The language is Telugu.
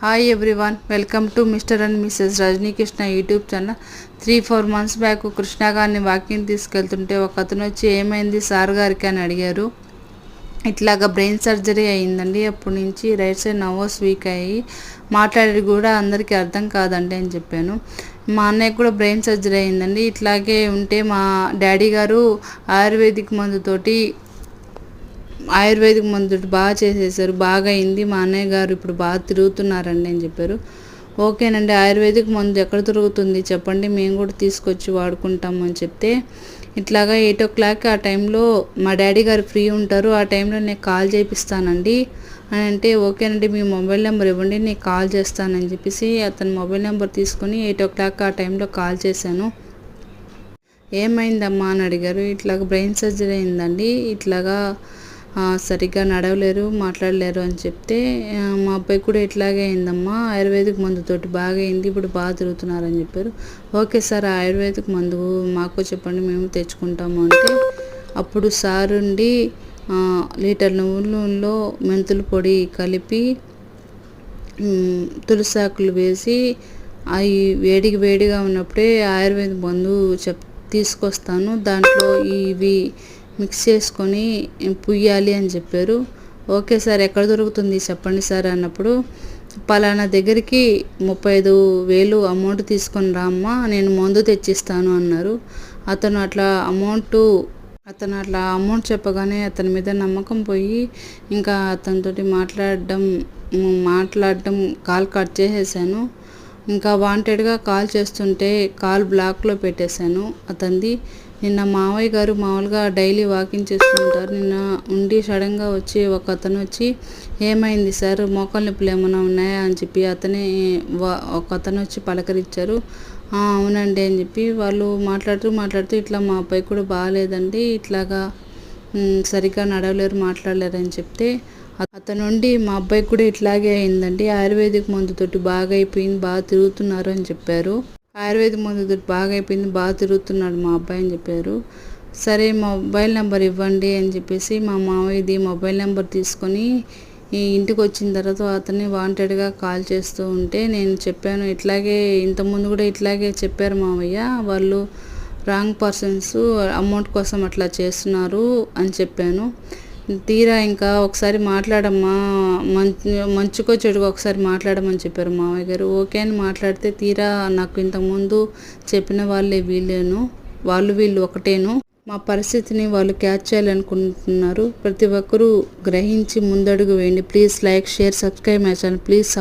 Hi everyone, welcome to Mr and Mrs Rajani Krishna YouTube channel. 3-4 months back Krishna గారిని వాకింగ్ తీసుకెళ్తుంటే ఒక అతను వచ్చి ఏమైంది సార్ గారికి అని అడిగారు. ఇట్లాగా బ్రెయిన్ సర్జరీ అయ్యిందండి. అప్పటి నుంచి రైట్ సైడ్ నర్వస్ వీక్ అయ్యి మాట్లాడేది కూడా అందరికీ అర్థం కాదండి అని చెప్పాను. మా అన్నయ్య కూడా బ్రెయిన్ సర్జరీ అయ్యిందండి. ఇట్లాగే ఉంటే మా డాడీ గారు ఆయుర్వేదిక్ మందు బాగా చేసేసారు, బాగా అయింది. మా అన్నయ్య గారు ఇప్పుడు బాగా తిరుగుతున్నారండి అని చెప్పారు. ఓకేనండి, ఆయుర్వేదిక్ మందు ఎక్కడ దొరుకుతుంది చెప్పండి, మేము కూడా తీసుకొచ్చి వాడుకుంటాము అని చెప్తే, ఇట్లాగా 8 o'clock ఆ టైంలో మా డాడీ గారు ఫ్రీ ఉంటారు, ఆ టైంలో నేను కాల్ చేపిస్తానండి అని అంటే, ఓకేనండి మీ మొబైల్ నెంబర్ ఇవ్వండి నేను కాల్ చేస్తానని చెప్పేసి అతని మొబైల్ నెంబర్ తీసుకొని 8 o'clock ఆ టైంలో కాల్ చేశాను. ఏమైందమ్మా అని అడిగారు. ఇట్లాగా బ్రెయిన్ సర్జరీ అయిందండి, ఇట్లాగా సరిగ్గా నడవలేరు, మాట్లాడలేరు అని చెప్తే, మా అబ్బాయి కూడా ఇట్లాగే అయిందమ్మా, ఆయుర్వేదిక్ మందుతోటి బాగా అయింది, ఇప్పుడు బాగా తిరుగుతున్నారని చెప్పారు. ఓకే సార్, ఆయుర్వేదిక్ మందు మాకు చెప్పండి మేము తెచ్చుకుంటాము అంటే, అప్పుడు సార్ ఉండి లీటర్ నూనెలో మెంతుల పొడి కలిపి తులసాకులు వేసి అవి వేడిగా ఉన్నప్పుడే ఆయుర్వేద మందు తీసుకొస్తాను, దాంట్లో ఇవి మిక్స్ చేసుకొని పుయ్యాలి అని చెప్పారు. ఓకే సార్, ఎక్కడ దొరుకుతుంది చెప్పండి సార్ అన్నప్పుడు, పలానా దగ్గరికి 35,000 అమౌంట్ తీసుకొని రామ్మా, నేను మందు తెచ్చిస్తాను అన్నారు. అతను అట్లా అమౌంట్ చెప్పగానే అతని మీద నమ్మకం పోయి ఇంకా అతనితోటి మాట్లాడడం కాల్ కట్ చేసేసాను. ఇంకా వాంటెడ్గా కాల్ చేస్తుంటే కాల్ బ్లాక్లో పెట్టేశాను అతనిది. నిన్న మావయ్య గారు మామూలుగా డైలీ వాకింగ్ చేస్తుంటారు, నిన్న ఉండి సడన్గా వచ్చి ఒక అతను వచ్చి ఏమైంది సార్, మోకాళ్ళ నొప్పులు ఏమైనా ఉన్నాయా అని చెప్పి ఒక అతను వచ్చి పలకరించారు. అవునండి అని చెప్పి వాళ్ళు మాట్లాడుతూ ఇట్లా మా అబ్బాయి కూడా బాగాలేదండి, ఇట్లాగా సరిగ్గా నడవలేరు, మాట్లాడలేరు అని చెప్తే, అతను ఉండి మా అబ్బాయి కూడా ఇట్లాగే అయిందండి, ఆయుర్వేదిక్ మందుతోటి బాగా అయిపోయింది, బాగా తిరుగుతున్నారు అని చెప్పారు. ఆయుర్వేదిక్ మందుతోటి బాగా అయిపోయింది, బాగా తిరుగుతున్నాడు మా అబ్బాయి అని చెప్పారు. సరే మొబైల్ నెంబర్ ఇవ్వండి అని చెప్పేసి మా మావయ్యది మొబైల్ నెంబర్ తీసుకొని ఇంటికి వచ్చిన తర్వాత అతన్ని వాంటెడ్గా కాల్ చేస్తూ ఉంటే నేను చెప్పాను, ఇట్లాగే ఇంతకుముందు కూడా ఇట్లాగే చెప్పారు మావయ్య, వాళ్ళు రాంగ్ పర్సన్స్ అమౌంట్ కోసం అట్లా చేస్తున్నారు అని చెప్పాను. తీరా ఇంకా ఒకసారి మాట్లాడమ్మా, మంచుకో చెడుకో ఒకసారి మాట్లాడమని చెప్పారు మావయ్య గారు. ఓకే అని మాట్లాడితే, తీరా నాకు ఇంతకుముందు చెప్పిన వాళ్ళే వీళ్ళు ఒకటేను, మా పరిస్థితిని వాళ్ళు క్యాచ్ చేయాలనుకుంటున్నారు. ప్రతి ఒక్కరూ గ్రహించి ముందడుగు వేయండి. Please like, share, subscribe my channel. Please